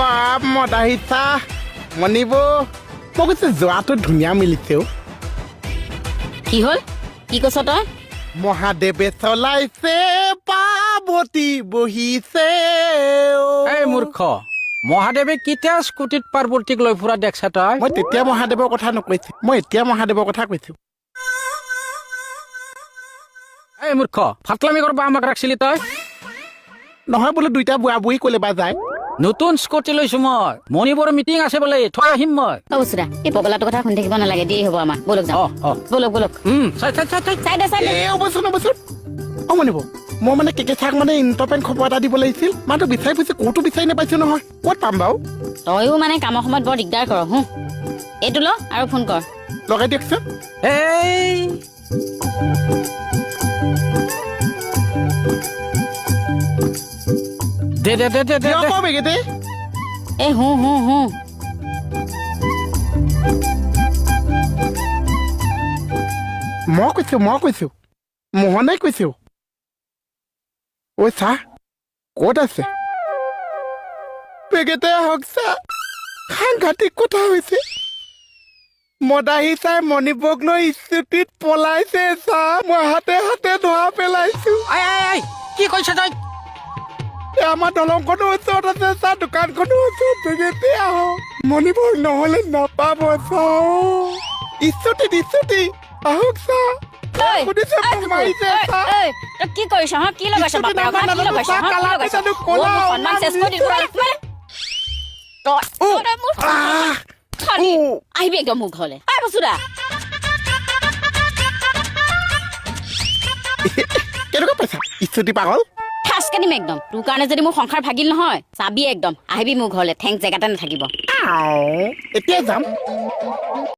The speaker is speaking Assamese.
বাপ মদাহিছা মনিব মই কৈছো যোৱাটো ধুনীয়া মিলিছে কি হল কি কৈছ তই মহাদেৱে চলাইছে পাৰ্বতী বহিছে এই মূৰ্খ মহাদেৱে কেতিয়া স্কুটিত পাৰ্বতীক লৈ ফুৰা দেখছা তই মই তেতিয়া মহাদেৱৰ কথা নকৈছো মই এতিয়া মহাদেৱৰ কথা কৈছো এই মূৰ্খ ফাটলামি কৰবা আমাক ৰাখছিলি তই নহয় বোলো দুইটা বুঢ়া বুঢ়ী কলে বা যায় নতুন স্কুটি লৈছো মই মণিপুৰৰ মিটিং আছে বোলে থৈ আহিম মই অৱশ্যে এই পগলাটোৰ কথা শুনি থাকিব নালাগে দেৰি হ'ব আমাৰ বলক যাওঁ বলক বলক চাই দে অৱশ্যে মনিব মই মানে কেকে চাক মানে ইণ্টাৰপেণ্ট খবৰ এটা দিব লাগিছিল মানুহটো বিচাৰি ফুৰিছে ক'তো বিচাৰি নাপাইছো নহয় ক'ত পাম বাৰু তয়ো মানে কামৰ সময়ত বৰ দিগদাৰ কৰ এইটো ল আৰু ফোন কৰ লগাই দিয়কচোন এই দে দে দে দে দে বেগেতে এই হু মই কৈছো মোহনে কৈছো ঐ চাহ ক'ত আছে বেগেতে হওক চাহ সাংঘাতিক কথা হৈছে মদাহী চাই মণিপুৰক লৈ স্কুটিত পলাইছে চাহ মই হাতে হাতে ধৰা পেলাইছো কি কৈছ তই আমাৰ দলংখনো ওচৰত আছে চাহ দোকানখনো ওচৰত বেগেতে আহক মণিপুৰ নহলে নাপাব চাহ স্কুটি আহক চাহ কি কৰিছ কি লগাইছ আহিবি একদম মোৰ ঘৰলে বচুৰা কেনেকুৱা পাইছা স্কুটি পাগল ঠাচ কাটিম একদম তোৰ কাৰণে যদি মোৰ সংসাৰ ভাগিল নহয় চাবি একদম আহিবি মোৰ ঘৰলে ঠেং জেগাতে নাথাকিব এতিয়া যাম